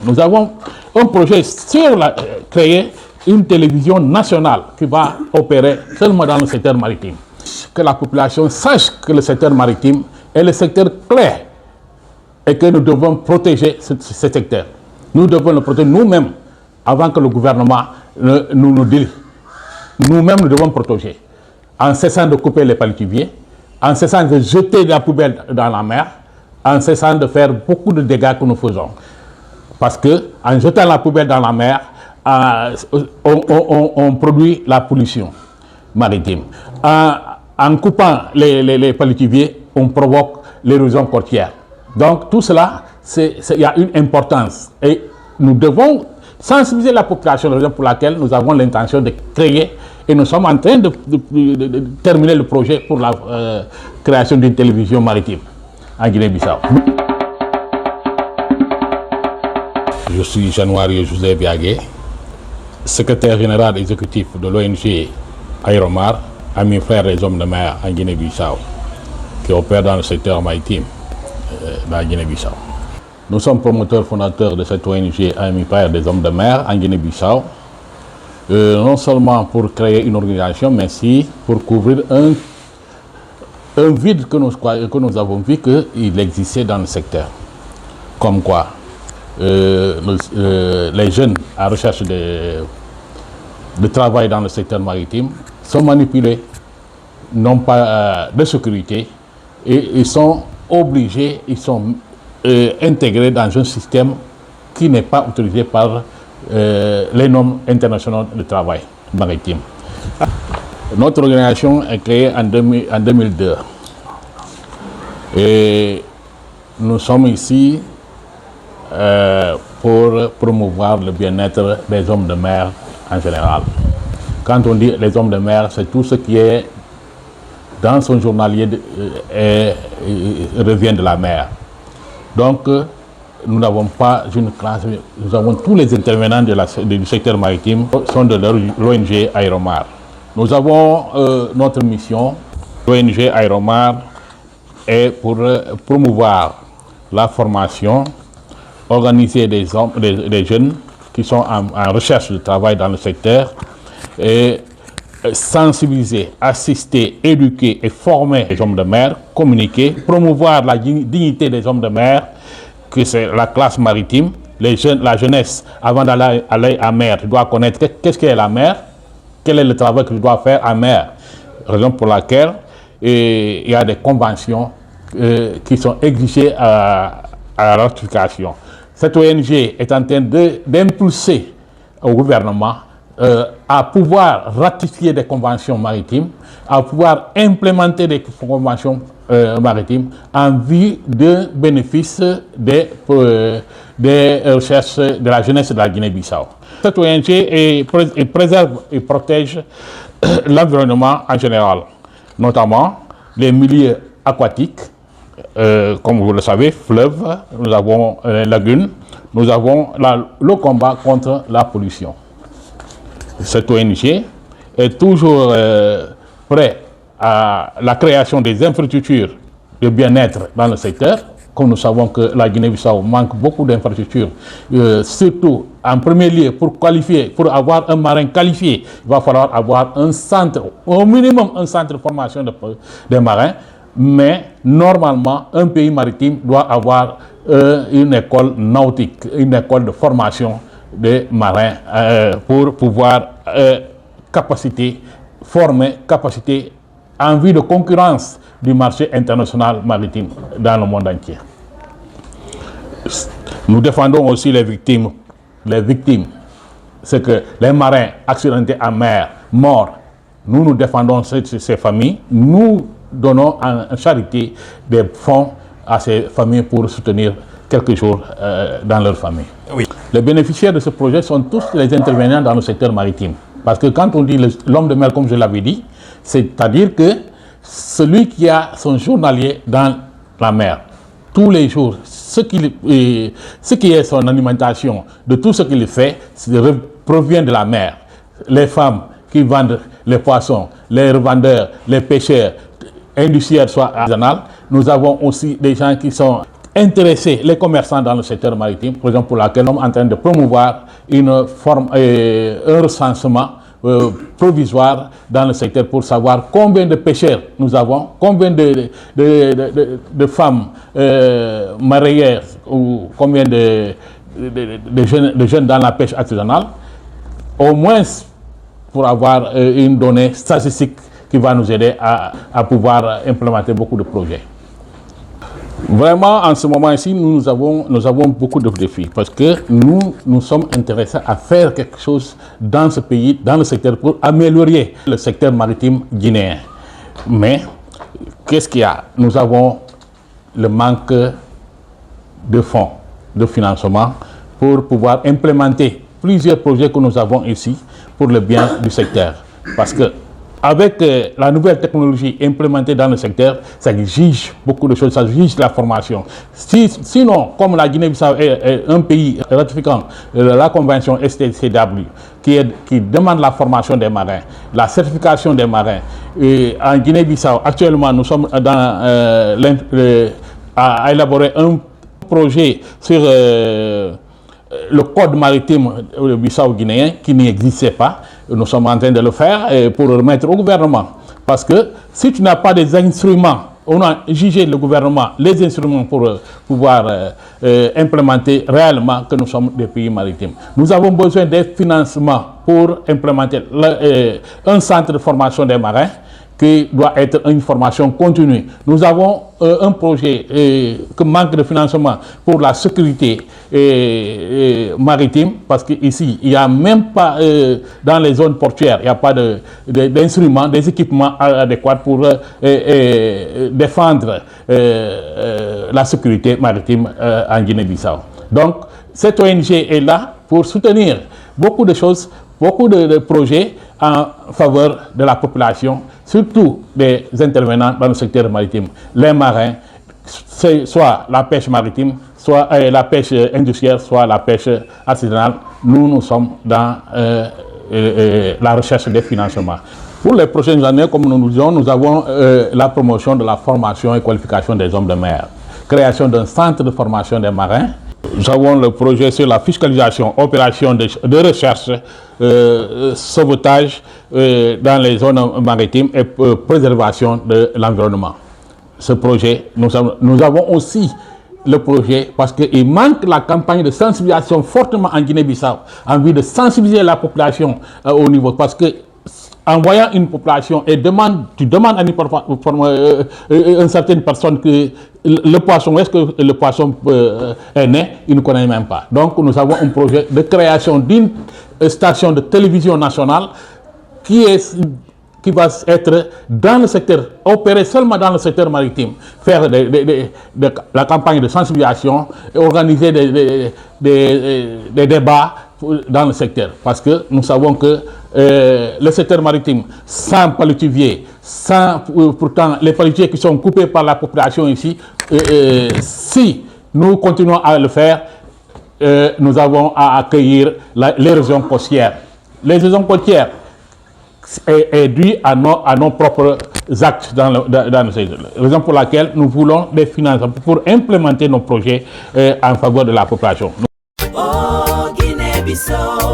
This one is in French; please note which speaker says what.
Speaker 1: Nous avons un projet sur créer une télévision nationale qui va opérer seulement dans le secteur maritime. Que la population sache que le secteur maritime est le secteur clé et que nous devons protéger ce secteur. Nous devons le protéger nous-mêmes avant que le gouvernement nous dise. Nous-mêmes, nous devons protéger. En cessant de couper les palutiviers, en cessant de jeter la poubelle dans la mer, en cessant de faire beaucoup de dégâts que nous faisons. Parce qu'en jetant la poubelle dans la mer, on produit la pollution maritime. En coupant les palutiviers, on provoque l'érosion côtière. Donc tout cela, il y a une importance. Et nous devons sensibiliser la population, raison pour laquelle nous avons l'intention de créer, et nous sommes en train de terminer le projet pour la création d'une télévision maritime en Guinée-Bissau. Je suis Januario José Biagué, secrétaire général exécutif de l'ONG Aéromar, Amis Frères des Hommes de Mer en Guinée-Bissau, qui opère dans le secteur maritime de la Guinée-Bissau. Nous sommes promoteurs fondateurs de cette ONG Amis Frères des Hommes de Mer en Guinée-Bissau, non seulement pour créer une organisation, mais aussi pour couvrir un vide que nous avons vu qu'il existait dans le secteur. Comme quoi les jeunes à recherche de travail dans le secteur maritime sont manipulés, n'ont pas de sécurité et ils sont obligés, ils sont intégrés dans un système qui n'est pas autorisé par les normes internationales de travail maritime. Notre organisation est créée en 2002 et nous sommes ici pour promouvoir le bien-être des hommes de mer en général. Quand on dit les hommes de mer, c'est tout ce qui est dans son journalier revient de la mer. Donc, nous n'avons pas une classe, nous avons tous les intervenants du secteur maritime sont de l'ONG Aéromar. Nous avons notre mission, l'ONG Aéromar est pour promouvoir la formation, organiser des jeunes qui sont en recherche de travail dans le secteur et sensibiliser, assister, éduquer et former les hommes de mer, communiquer, promouvoir la dignité des hommes de mer, que c'est la classe maritime, la jeunesse, avant d'aller à mer, doit connaître qu'est-ce qu'est la mer, quel est le travail que je dois faire à mer. Raison pour laquelle il y a des conventions qui sont exigées à la ratification. Cette ONG est en train d'impulser au gouvernement à pouvoir ratifier des conventions maritimes, à pouvoir implémenter des conventions maritimes en vue de bénéfice des recherches de la jeunesse de la Guinée-Bissau. Cette ONG préserve et protège l'environnement en général, notamment les milieux aquatiques, comme vous le savez, fleuves, nous avons lagunes, nous avons le combat contre la pollution. Cette ONG est toujours prête à la création des infrastructures de bien-être dans le secteur. Comme nous savons que la Guinée-Bissau manque beaucoup d'infrastructures, surtout en premier lieu pour avoir un marin qualifié, il va falloir avoir un centre, au minimum un centre de formation des marins. Mais normalement, un pays maritime doit avoir une école nautique, une école de formation des marins pour pouvoir former capacité en vue de concurrence du marché international maritime dans le monde entier. Nous défendons aussi les victimes. Les victimes, c'est que les marins accidentés en mer, morts, nous défendons ces familles, nous donnons en charité des fonds à ces familles pour soutenir quelques jours dans leur famille. Oui. Les bénéficiaires de ce projet sont tous les intervenants dans le secteur maritime. Parce que quand on dit l'homme de mer, comme je l'avais dit, c'est-à-dire que celui qui a son journalier dans la mer, tous les jours, ce qui est son alimentation, de tout ce qu'il fait, provient de la mer. Les femmes qui vendent les poissons, les revendeurs, les pêcheurs, industriels soit artisanal. Nous avons aussi des gens qui sont intéresser les commerçants dans le secteur maritime, pour exemple pour laquelle nous sommes en train de promouvoir un recensement provisoire dans le secteur pour savoir combien de pêcheurs nous avons, combien de femmes mareyeurs ou combien de jeunes dans la pêche artisanale, au moins pour avoir une donnée statistique qui va nous aider à pouvoir implémenter beaucoup de projets. Vraiment, en ce moment ici, nous avons beaucoup de défis parce que nous sommes intéressés à faire quelque chose dans ce pays, dans le secteur, pour améliorer le secteur maritime guinéen. Mais, qu'est-ce qu'il y a? Nous avons le manque de fonds, de financement pour pouvoir implémenter plusieurs projets que nous avons ici pour le bien du secteur. Parce que avec la nouvelle technologie implémentée dans le secteur, ça exige beaucoup de choses, ça exige la formation. Sinon, comme la Guinée-Bissau est un pays ratifiant la convention STCW, qui demande la formation des marins, la certification des marins, et en Guinée-Bissau, actuellement, nous sommes à élaborer un projet sur le code maritime bissau-guinéen qui n'existait pas. Nous sommes en train de le faire pour remettre au gouvernement. Parce que si tu n'as pas des instruments, on a jugé le gouvernement les instruments pour pouvoir implémenter réellement que nous sommes des pays maritimes. Nous avons besoin des financements pour implémenter un centre de formation des marins qui doit être une formation continue. Nous avons un projet qui manque de financement pour la sécurité maritime, parce qu'ici, il n'y a même pas, dans les zones portuaires, il n'y a pas d'instruments, des équipements adéquats pour défendre la sécurité maritime en Guinée-Bissau. Donc, cette ONG est là pour soutenir beaucoup de choses, beaucoup de projets en faveur de la population, surtout des intervenants dans le secteur maritime, les marins, soit la pêche maritime, soit la pêche industrielle, soit la pêche artisanale. Nous sommes dans la recherche des financements. Pour les prochaines années, comme nous nous disons, nous avons la promotion de la formation et qualification des hommes de mer, création d'un centre de formation des marins. Nous avons le projet sur la fiscalisation, opération de recherche, sauvetage dans les zones maritimes et préservation de l'environnement. Ce projet, nous avons aussi le projet parce qu'il manque la campagne de sensibilisation fortement en Guinée-Bissau, en vue de sensibiliser la population au niveau, parce que en voyant une population et tu demandes à une certaine personne que le poisson, est-ce que le poisson est né, il ne connaît même pas. Donc nous avons un projet de création d'une station de télévision nationale qui va être dans le secteur, opérer seulement dans le secteur maritime, faire la campagne de sensibilisation, organiser des débats dans le secteur. Parce que nous savons que le secteur maritime, sans paludiers, sans pourtant les paludiers qui sont coupés par la population ici, si nous continuons à le faire, nous avons à accueillir l'érosion côtière. L'érosion côtière est due à nos propres actes dans le secteur. Raison pour laquelle nous voulons des finances pour implémenter nos projets en faveur de la population.
Speaker 2: Oh, Guinée-Bissau.